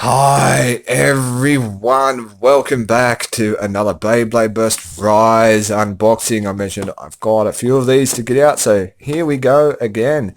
Hi everyone, welcome back to another Beyblade Burst Rise unboxing. I mentioned I've got a few of these to get out, so here we go again.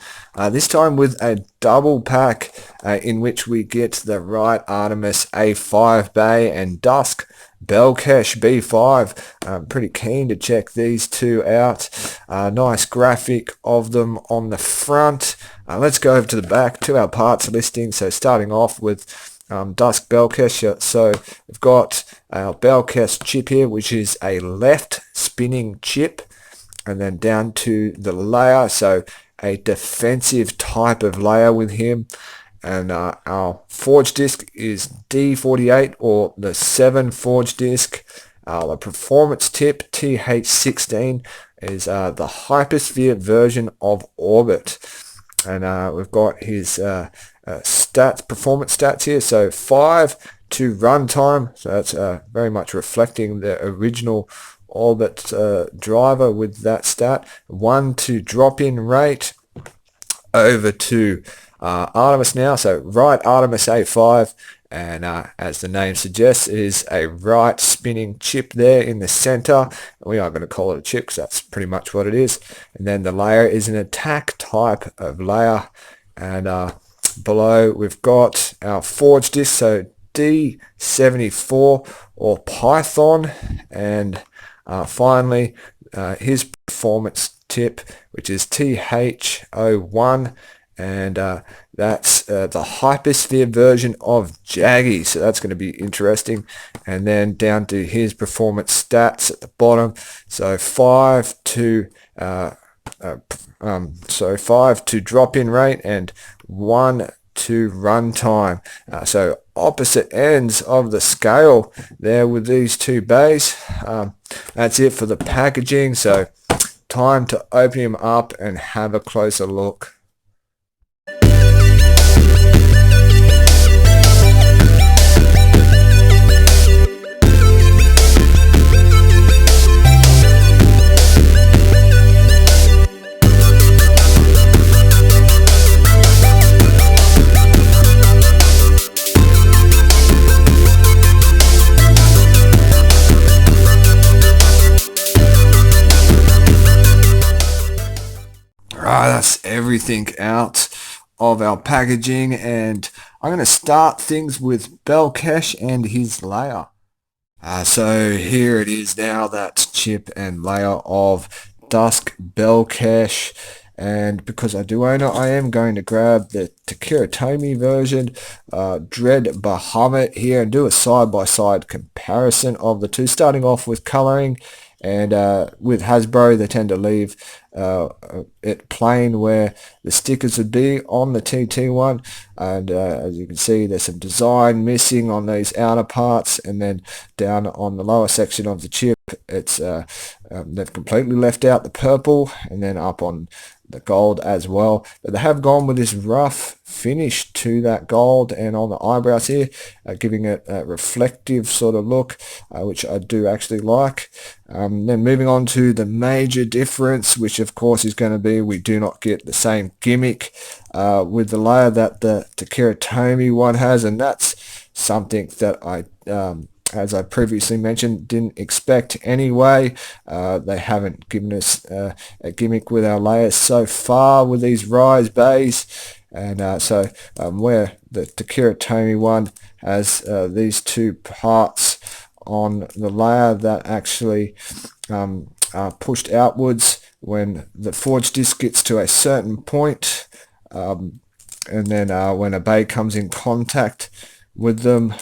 This time with a double pack in which we get the right aRTEMIS A5 Bay and DUSK BALKESH B5. I'm pretty keen to check these two out. Nice graphic of them on the front. Let's go over to the back to our parts listing. So starting off with DUSK BALKESH. So we've got our BALKESH chip here, which is a left spinning chip, and then down to the layer, so a defensive type of layer with him. And our forge disc is D48, or the 7 forge disc. The performance tip TH16 is the HYPERSPHERE version of Orbit. And we've got his performance stats here. So 5 to runtime, so that's very much reflecting the original Orbit driver with that stat. 1 to drop-in rate. Over to aRTEMIS now, so right aRTEMIS A5, and as the name suggests, is a right spinning chip there in the center. We are going to call it a chip because that's pretty much what it is. And then the layer is an attack type of layer, and below we've got our forge disc, so D74 or Python, and finally his performance tip, which is TH01, and that's the HYPERSPHERE version of Jaggy, so that's going to be interesting. And then down to his performance stats at the bottom, so 5 to drop-in rate and 1 to runtime. So opposite ends of the scale there with these two bays. That's it for the packaging, so time to open him up and have a closer look. That's everything out of our packaging, and I'm going to start things with BALKESH and his layer. So here it is now, that chip and layer of DUSK BALKESH, and because I do own it, I am going to grab the Takiratomi version, Dread Bahamut here, and do a side-by-side comparison of the two, starting off with coloring. And with Hasbro, they tend to leave it plain where the stickers would be on the TT one, and as you can see, there's some design missing on these outer parts, and then down on the lower section of the chip, it's they've completely left out the purple, and then up on the gold as well. But they have gone with this rough finish to that gold, and on the eyebrows here, giving it a reflective sort of look, which I do actually like. Then moving on to the major difference, which of course is going to be we do not get the same gimmick with the layer that the Takiratomi one has, and that's something that I as I previously mentioned, didn't expect anyway. They haven't given us a gimmick with our layers so far with these Rise bays, and so where the Takiratomi one has these two parts on the layer that actually are pushed outwards when the forge disc gets to a certain point, and then when a bay comes in contact with them,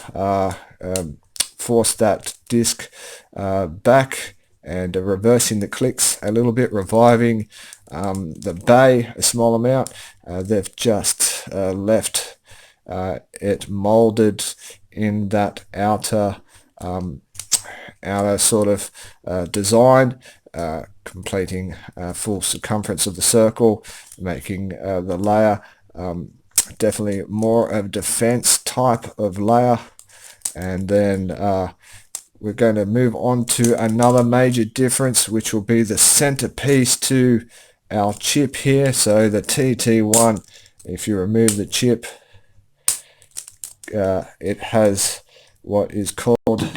force that disc back and reversing the clicks a little bit, reviving the bay a small amount. They've just left it molded in that outer sort of design, completing full circumference of the circle, making the layer definitely more of a defense type of layer. And then we're going to move on to another major difference, which will be the centerpiece to our chip here. So the TT1, if you remove the chip, it has what is called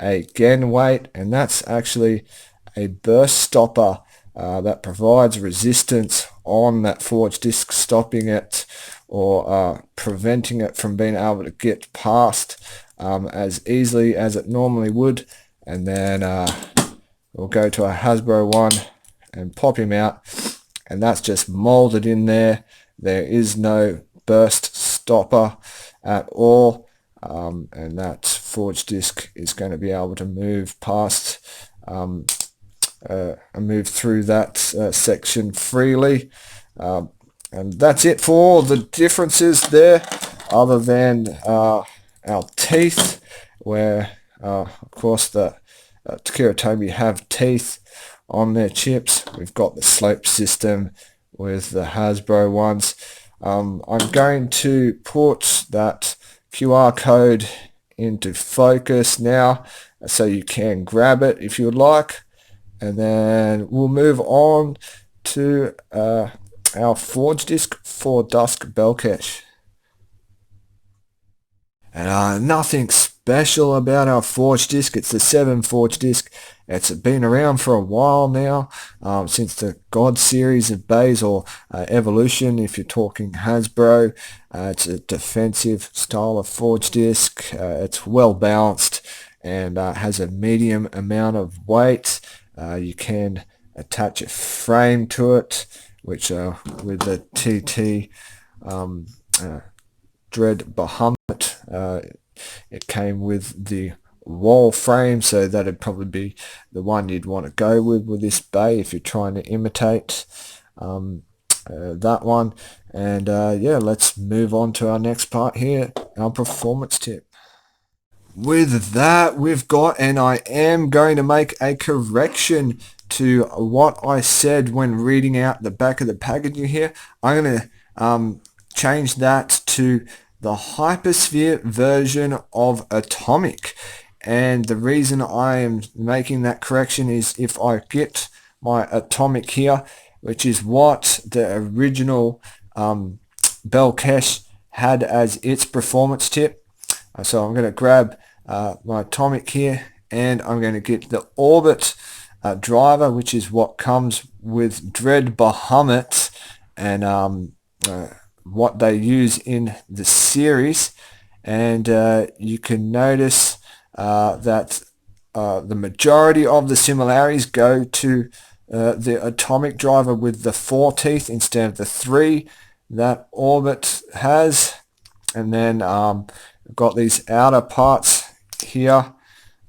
a GEN weight, and that's actually a burst stopper that provides resistance on that forged disc, stopping it or preventing it from being able to get past as easily as it normally would. And then we'll go to a Hasbro one and pop him out, and that's just molded in there. There is no burst stopper at all, and that forged disc is going to be able to move past move through that section freely. And that's it for all the differences there, other than our teeth, where of course the aRTEMIS have teeth on their chips. We've got the slope system with the Hasbro ones. I'm going to put that QR code into focus now so you can grab it if you would like, and then we'll move on to our forge disc for DUSK BALKESH. And nothing special about our forge disc. It's the 7 forge disc. It's been around for a while now, since the God series of bays, or Evolution if you're talking Hasbro. It's a defensive style of forge disc. It's well balanced and has a medium amount of weight. You can attach a frame to it, which with the TT Dread Bahamut, it came with the wall frame, so that'd probably be the one you'd want to go with this bay if you're trying to imitate that one. And yeah, let's move on to our next part here, our performance tip. With that, we've got, and I am going to make a correction to what I said when reading out the back of the packaging here. I'm going to change that to the HYPERSPHERE version of aRTEMIS. And the reason I am making that correction is if I get my aRTEMIS here, which is what the original BALKESH had as its performance tip. So I'm going to grab my aRTEMIS here, and I'm going to get the Orbit driver, which is what comes with Dread Bahamut and what they use in the series. And you can notice that the majority of the similarities go to the aRTEMIS driver with the 4 teeth instead of the 3 that Orbit has. And then we've got these outer parts here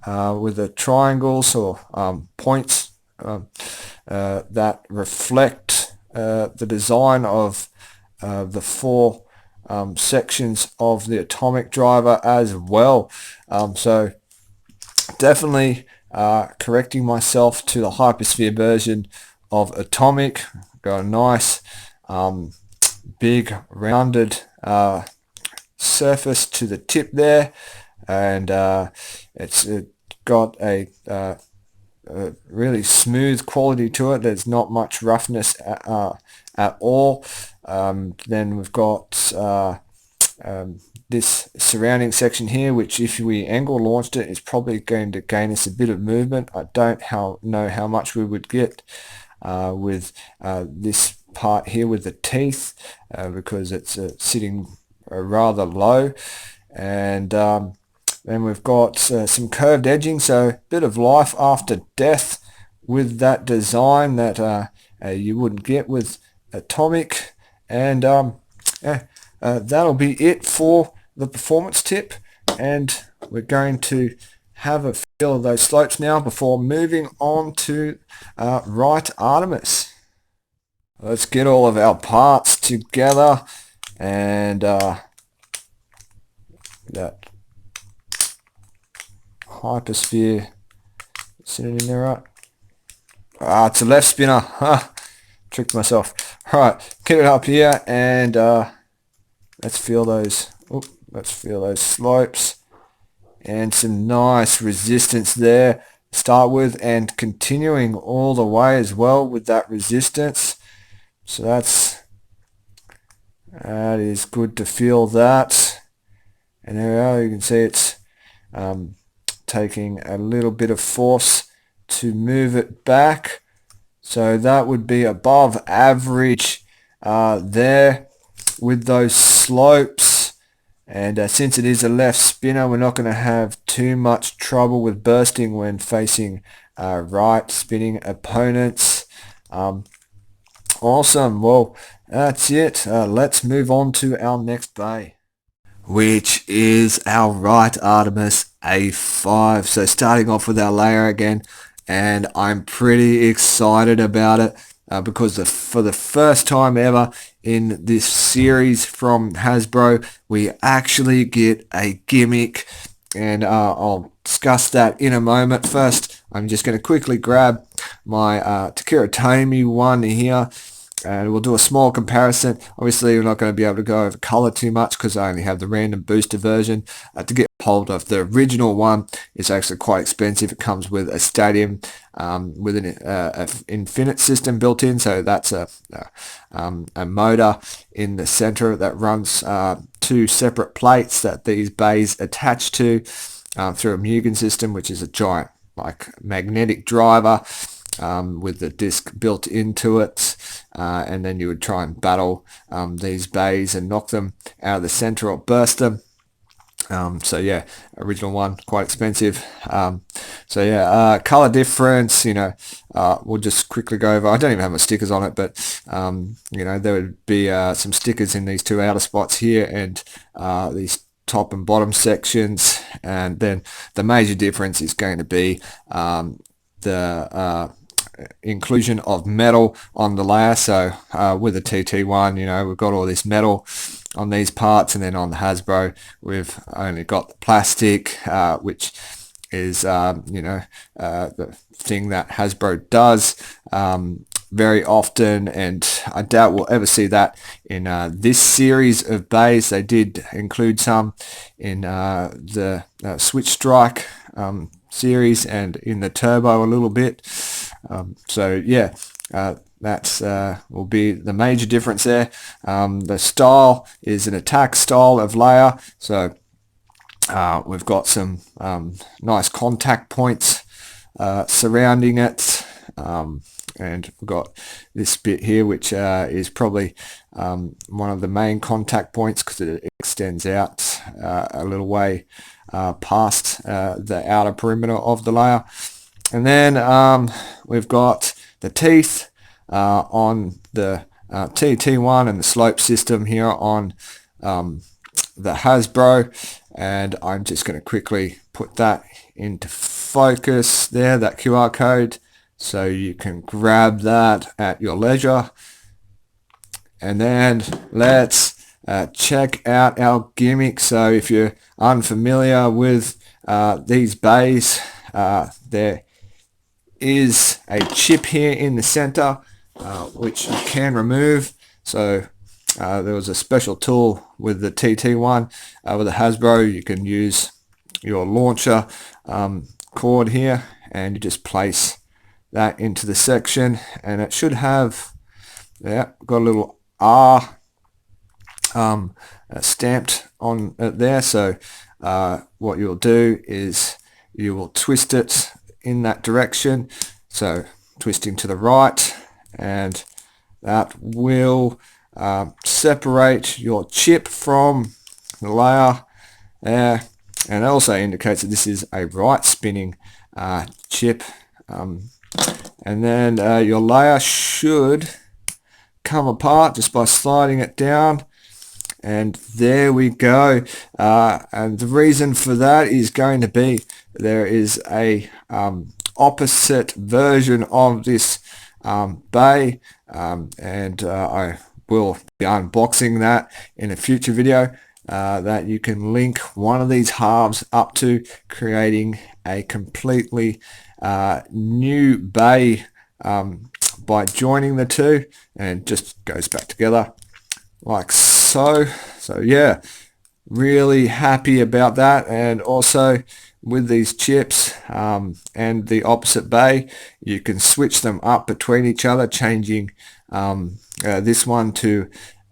with the triangles or points that reflect the design of the 4 sections of the aRTEMIS driver as well. So definitely correcting myself to the HYPERSPHERE version of aRTEMIS. Got a nice big rounded surface to the tip there, and it's got a really smooth quality to it. There's not much roughness at all. Then we've got this surrounding section here, which if we angle launched it is probably going to gain us a bit of movement. I don't know how much we would get with this part here with the teeth, because it's sitting rather low. And then we've got some curved edging, so a bit of life after death with that design that you wouldn't get with aRTEMIS. And that'll be it for the performance tip, and we're going to have a feel of those slopes now before moving on to right aRTEMIS. Let's get all of our parts together, and that HYPERSPHERE sitting in there, right? It's a left spinner. Tricked myself. Alright, get it up here, and let's feel those. Let's feel those slopes, and some nice resistance there to start with, and continuing all the way as well with that resistance. So that is good to feel that. And there we are, you can see it's taking a little bit of force to move it back. So that would be above average there with those slopes. And since it is a left spinner, we're not going to have too much trouble with bursting when facing right spinning opponents. Awesome. Well, that's it. Let's move on to our next bay, which is our right aRTEMIS A5. So starting off with our layer again, and I'm pretty excited about it because for the first time ever in this series from Hasbro, we actually get a gimmick, and I'll discuss that in a moment. First, I'm just going to quickly grab my aRTEMIS one here, and we'll do a small comparison. Obviously, we're not going to be able to go over color too much because I only have the random booster version. To get hold of the original one, it's actually quite expensive. It comes with a stadium with an infinite system built in, so that's a motor in the center that runs two separate plates that these bays attach to through a Mugen system, which is a giant magnetic driver with the disc built into it, and then you would try and battle these bays and knock them out of the center or burst them. So yeah, original one, quite expensive. So yeah, color difference, we'll just quickly go over. I don't even have my stickers on it, but there would be some stickers in these two outer spots here, and these top and bottom sections. And then the major difference is going to be the inclusion of metal on the layer. So with the TT1, we've got all this metal on these parts, and then on the Hasbro we've only got the plastic, which is the thing that Hasbro does very often, and I doubt we'll ever see that in this series of bays. They did include some in the Switch Strike series and in the Turbo a little bit. So yeah, that's will be the major difference there. The style is an attack style of layer, so we've got some nice contact points surrounding it, and we've got this bit here, which is probably one of the main contact points because it extends out a little way past the outer perimeter of the layer. And then we've got the teeth on the TT1 and the slope system here on the Hasbro, and I'm just going to quickly put that into focus there, that QR code, so you can grab that at your leisure. And then let's check out our gimmick. So if you're unfamiliar with these bays, there is a chip here in the center which you can remove. So there was a special tool with the TT1 with the Hasbro. You can use your launcher cord here, and you just place that into the section, and it should have got a little R stamped on it there. So what you'll do is you will twist it in that direction, so twisting to the right, and that will separate your chip from the layer there, and it also indicates that this is a right spinning chip, and then your layer should come apart just by sliding it down, and there we go. And the reason for that is going to be there is a opposite version of this bay, and I will be unboxing that in a future video, that you can link one of these halves up to, creating a completely new bay by joining the two, and it just goes back together like so. So yeah, really happy about that. And also with these chips and the opposite bay, you can switch them up between each other, changing this one to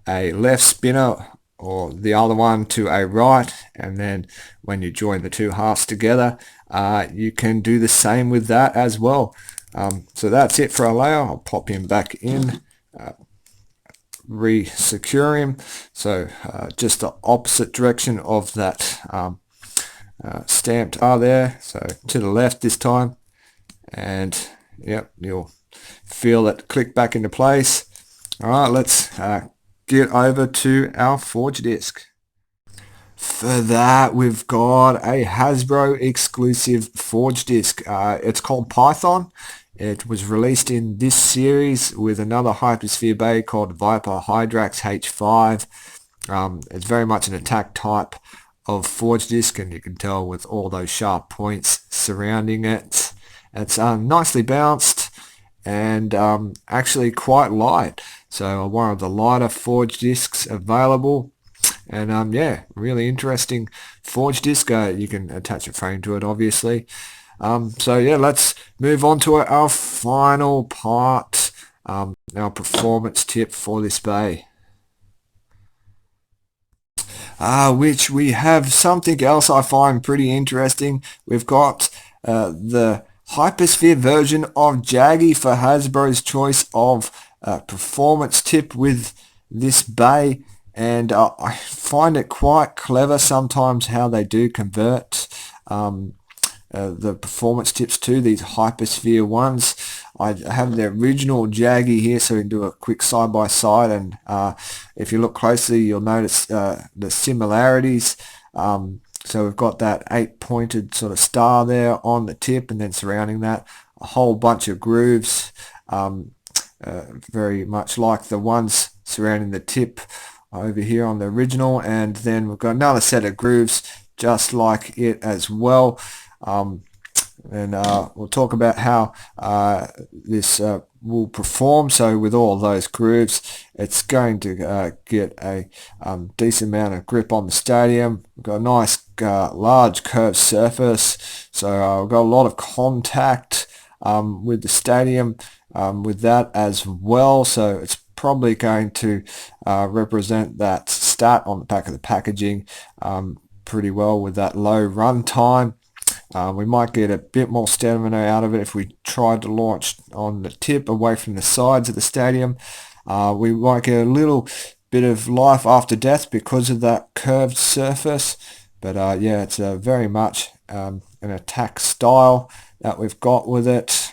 a left spinner or the other one to a right, and then when you join the two halves together, you can do the same with that as well. So that's it for our layer. I'll pop him back in, re-secure him, so just the opposite direction of that stamped R there, so to the left this time, and yep, you'll feel it click back into place. Alright, let's get over to our forge disk. For that, we've got a Hasbro exclusive forge disk. It's called Python. It was released in this series with another HYPERSPHERE bay called Viper Hydrax H5. It's very much an attack type of forge disk, and you can tell with all those sharp points surrounding it. It's nicely bounced and actually quite light. So one of the lighter forge disks available. And yeah, really interesting forge disk. You can attach a frame to it, obviously. So yeah, let's move on to our final part, our performance tip for this bay. Which we have something else I find pretty interesting. We've got the HYPERSPHERE version of Jaggy for Hasbro's choice of performance tip with this bay. And I find it quite clever sometimes how they do convert the performance tips to these HYPERSPHERE ones. I have the original Jaggy here, so we can do a quick side by side, and if you look closely you'll notice the similarities. So we've got that 8-pointed sort of star there on the tip, and then surrounding that a whole bunch of grooves, very much like the ones surrounding the tip over here on the original. And then we've got another set of grooves just like it as well. And we'll talk about how this will perform. So with all those grooves, it's going to get a decent amount of grip on the stadium. We've got a nice large curved surface, so we've got a lot of contact with the stadium with that as well. So it's probably going to represent that stat on the back of the packaging pretty well with that low run time. We might get a bit more stamina out of it if we tried to launch on the tip away from the sides of the stadium. We might get a little bit of life after death because of that curved surface. But yeah, it's very much an attack style that we've got with it.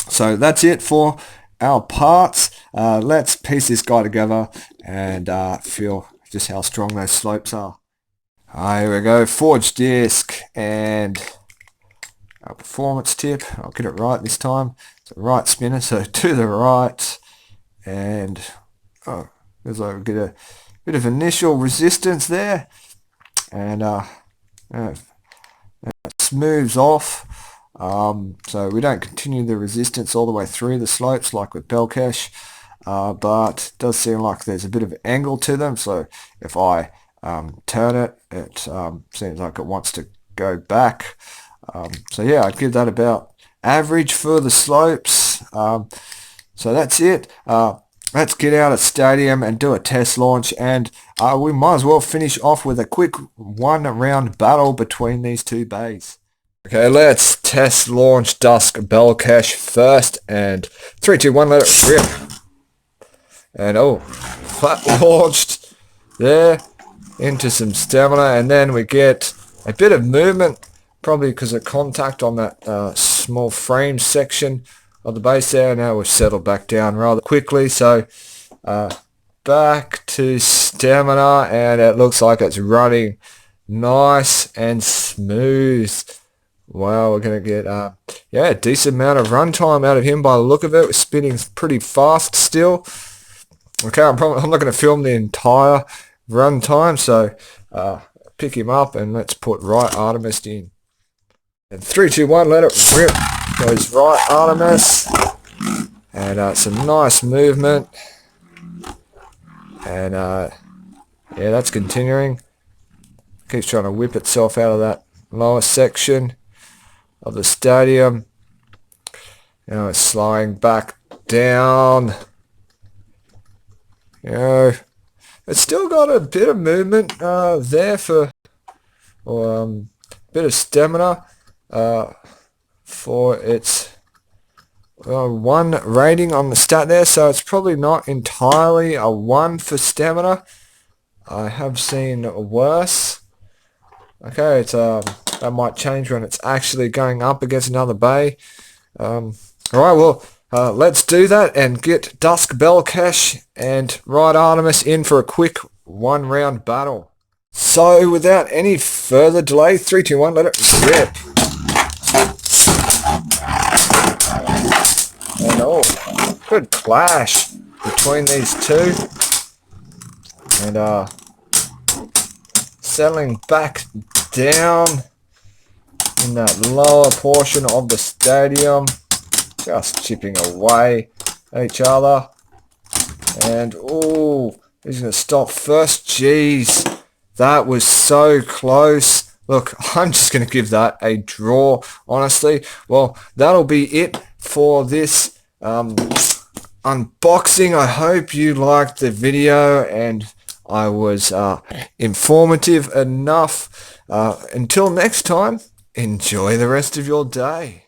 So that's it for our parts. Let's piece this guy together and feel just how strong those slopes are. Here we go, forge disc and our performance tip. I'll get it right this time. It's a right spinner, so to the right, and there's like we get a bit of initial resistance there, and it smooths off. So we don't continue the resistance all the way through the slopes like with BALKESH, but it does seem like there's a bit of angle to them. So if I turn it, it seems like it wants to go back. So yeah, I'd give that about average for the slopes. So that's it. Let's get out of stadium and do a test launch, and we might as well finish off with a quick one-round battle between these two bays. Okay, let's test launch DUSK BALKESH first, and 3, 2, 1, let it rip. And oh, flat launched there into some stamina, and then we get a bit of movement, probably because of contact on that small frame section of the base there. Now we've settled back down rather quickly, so back to stamina, and it looks like it's running nice and smooth. Wow, we're going to get yeah, a decent amount of runtime out of him by the look of it. We're spinning pretty fast still. Okay, I'm not going to film the entire run time, so pick him up and let's put right aRTEMIS in. And 3, 2, 1, let it rip. Goes right aRTEMIS, and some nice movement, and yeah, that's continuing. Keeps trying to whip itself out of that lower section of the stadium. Now it's slowing back down. You know, it's still got a bit of movement there for, or bit of stamina for its 1 rating on the stat there, so it's probably not entirely a 1 for stamina. I have seen worse. Okay, it's that might change when it's actually going up against another bay. Alright, well, let's do that and get Dusk BALKESH and Ride aRTEMIS in for a quick 1-round battle. So, without any further delay, 3, 2, 1, let it rip. And good clash between these two. And settling back down in that lower portion of the stadium, just chipping away at each other. And he's going to stop first. Jeez, that was so close. Look, I'm just going to give that a draw, honestly. Well, that'll be it for this unboxing. I hope you liked the video and I was informative enough. Until next time, enjoy the rest of your day.